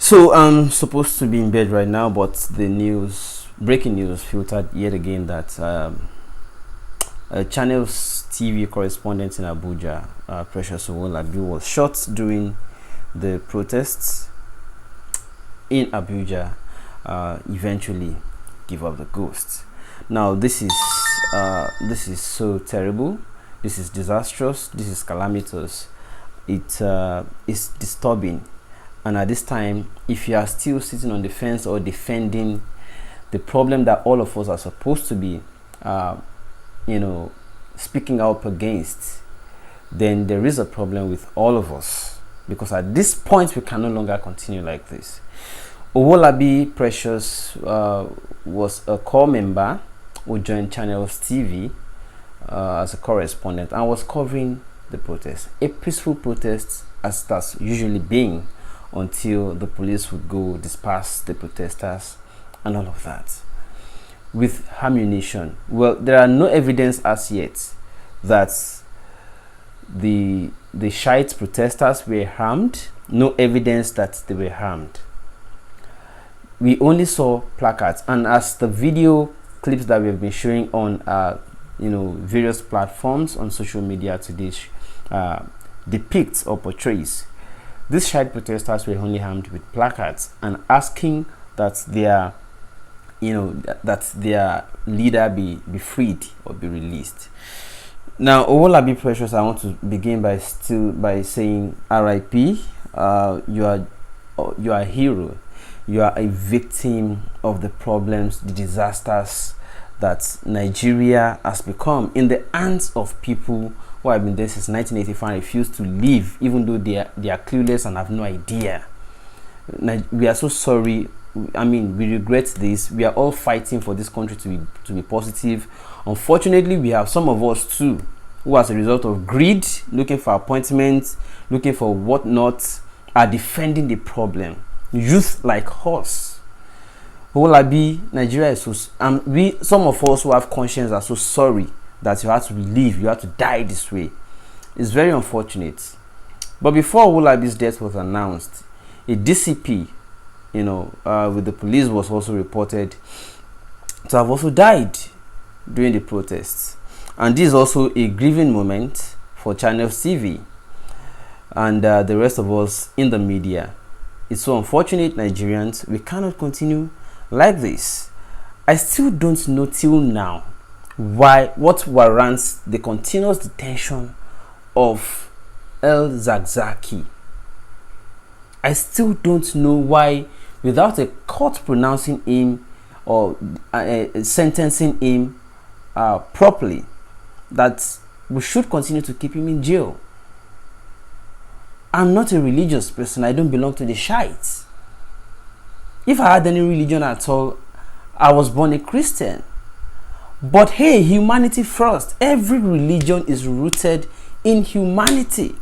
So I'm supposed to be in bed right now, but the breaking news filtered yet again that a Channels TV correspondent in Abuja, Precious Owolabi, was shot during the protests in Abuja. Eventually give up the ghost. Now this is so terrible. This is disastrous. This is calamitous. It is disturbing. And at this time, if you are still sitting on the fence or defending the problem that all of us are supposed to be, speaking up against, then there is a problem with all of us. Because at this point, we can no longer continue like this. Owolabi Precious was a core member who joined Channels TV as a correspondent and was covering the protest. A peaceful protest, as that's usually being, until the police would go disperse the protesters and all of that with ammunition. Well, there are no evidence as yet that the Shiites protesters were harmed. No evidence that they were harmed. We only saw placards, and as the video clips that we have been showing on various platforms on social media today depicts or portrays, these Shiite protesters were only armed with placards and asking that their leader be freed or be released. Now, Owolabi Precious, I want to begin by saying R.I.P. You are a hero. You are a victim of the problems, the disasters that Nigeria has become in the hands of people who have been there since 1985 and refuse to leave, even though they are clueless and have no idea. We are so sorry. I mean, we regret this. We are all fighting for this country to be positive. Unfortunately, we have some of us too who, as a result of greed, looking for appointments, looking for whatnot, are defending the problem. Youth like us. Owolabi, Nigeria is so, some of us who have conscience are so sorry that you have to leave, you have to die this way. It's very unfortunate. But before Owolabi's death was announced, a DCP, with the police, was also reported to have also died during the protests. And this is also a grieving moment for Channels TV and the rest of us in the media. It's so unfortunate, Nigerians. We cannot continue like this. I still don't know till now what warrants the continuous detention of El Zakzaki. I still don't know why, without a court pronouncing him or sentencing him properly, that we should continue to keep him in jail. I'm not a religious person. I don't belong to the Shiites. If I had any religion at all, I was born a Christian. But hey, humanity first. Every religion is rooted in humanity.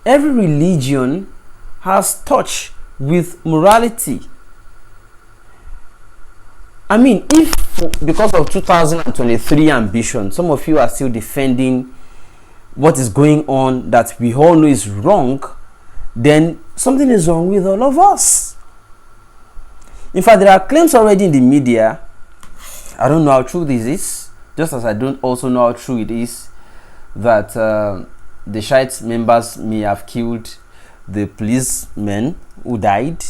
Every religion has touch with morality. I mean, if because of 2023 ambition, some of you are still defending what is going on that we all know is wrong, then something is wrong with all of us. In fact, there are claims already in the media. I don't know how true this is, just as I don't also know how true it is that the Shiite members may have killed the policemen who died.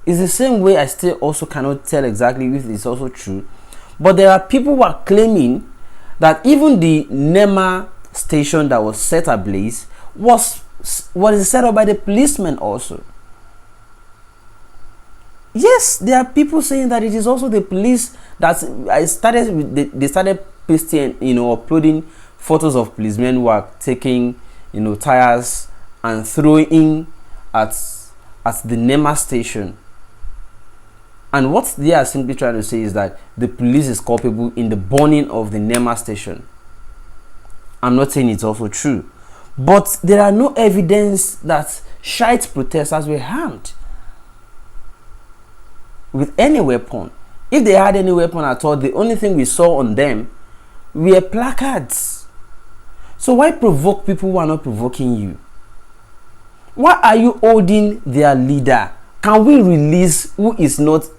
It's the same way I still also cannot tell exactly if it's also true. But there are people who are claiming that even the NEMA station that was set ablaze was set up by the policemen also. Yes, there are people saying that it is also the police that they started pasting, uploading photos of policemen who are taking, tires and throwing at the NEMA station. And what they are simply trying to say is that the police is culpable in the burning of the NEMA station. I'm not saying it's also true, but there are no evidence that Shiite protesters were harmed with any weapon. If they had any weapon at all, the only thing we saw on them were placards. So why provoke people who are not provoking you? Why are you holding their leader? Can we release who is not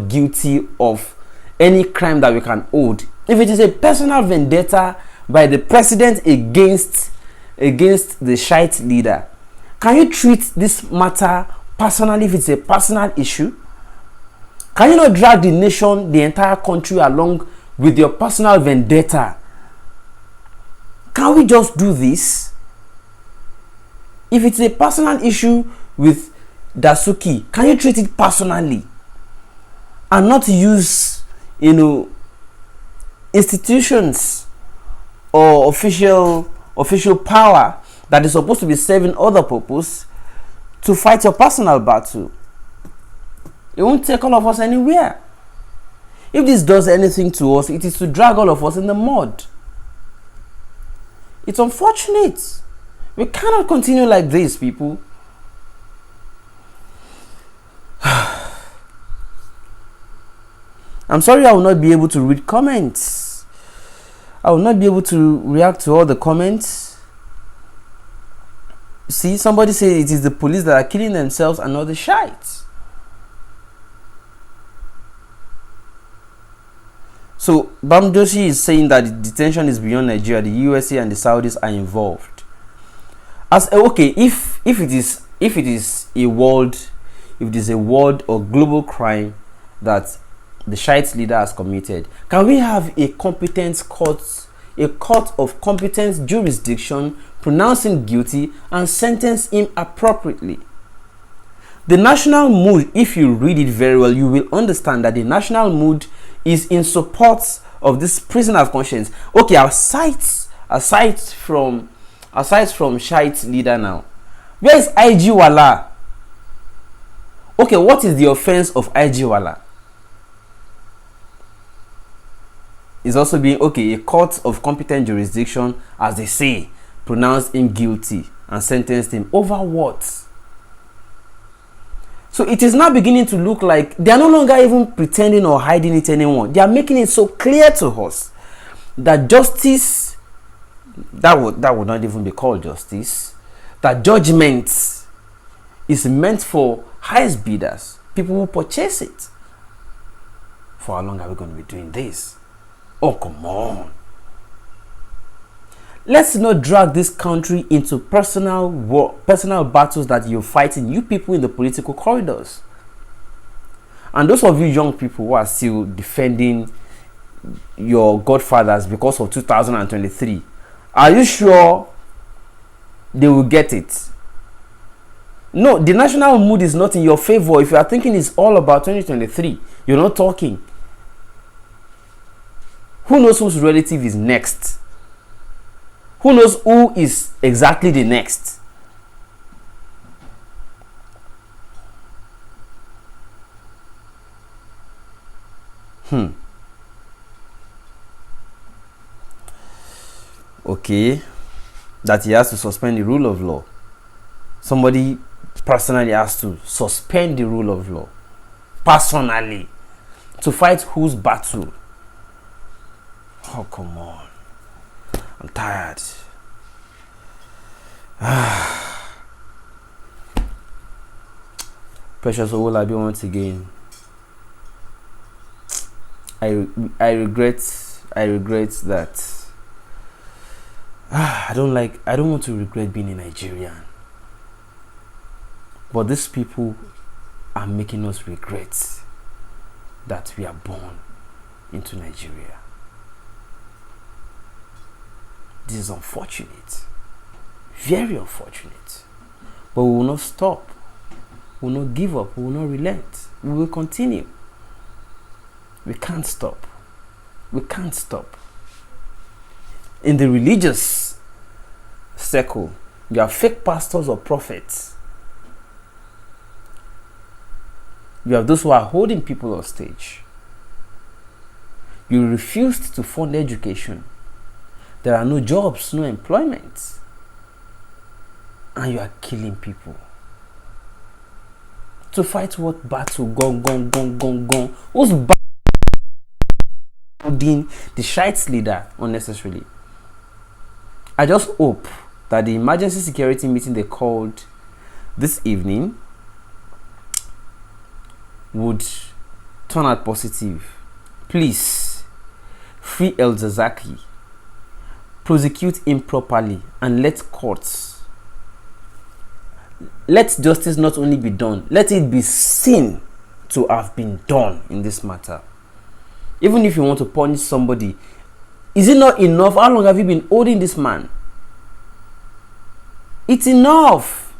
guilty of any crime that we can hold? If it is a personal vendetta by the president against the Shiite leader, can you treat this matter personally if it's a personal issue? Can you not drag the nation, the entire country along with your personal vendetta? Can we just do this? If it's a personal issue with Dasuki, can you treat it personally and not use, institutions or official power that is supposed to be serving other purpose to fight your personal battle? It won't take all of us anywhere. If this does anything to us, it is to drag all of us in the mud. It's unfortunate. We cannot continue like this, people. I'm sorry I will not be able to read comments. I will not be able to react to all the comments. See, somebody said it is the police that are killing themselves and not the Shiites. So Bamdoshi is saying that the detention is beyond Nigeria. The USA and the Saudis are involved. Okay, if it is a world or global crime that the Shiite leader has committed, can we have a competent court of competent jurisdiction pronounce him guilty and sentence him appropriately? The national mood, if you read it very well, you will understand that the national mood is in support of this prisoner of conscience. Okay, aside from Shiite leader now, where is IG Wala? Okay, what is the offense of IG Wala? Is also being, a court of competent jurisdiction, as they say, pronounced him guilty and sentenced him over what? So it is now beginning to look like they are no longer even pretending or hiding it anymore. They are making it so clear to us that justice, that would not even be called justice, that judgment is meant for highest bidders, people who purchase it. For how long are we going to be doing this? Oh, come on. Let's not drag this country into personal battles that you're fighting, you people in the political corridors. And those of you young people who are still defending your godfathers because of 2023, are you sure they will get it? No, the national mood is not in your favor. If you are thinking it's all about 2023, you're not talking. Who knows whose relative is next? Who knows who is exactly the next? Okay, that he has to suspend the rule of law. Somebody personally has to suspend the rule of law. Personally. To fight whose battle? Oh, come on. I'm tired. Precious Owolabi once again. I regret that. I don't want to regret being a Nigerian. But these people are making us regret that we are born into Nigeria. This is unfortunate. Very unfortunate. But we will not stop. We will not give up. We will not relent. We will continue. We can't stop. We can't stop. In the religious circle, you have fake pastors or prophets. You have those who are holding people on stage. You refused to fund education. There are no jobs, no employment. And you are killing people. To fight what battle? Gone. Who's battling the Shiites leader unnecessarily? I just hope that the emergency security meeting they called this evening would turn out positive, please free El Zazaki, prosecute him properly, and let justice not only be done, let it be seen to have been done in this matter. Even if you want to punish somebody, is it not enough? How long have you been holding this man? It's enough.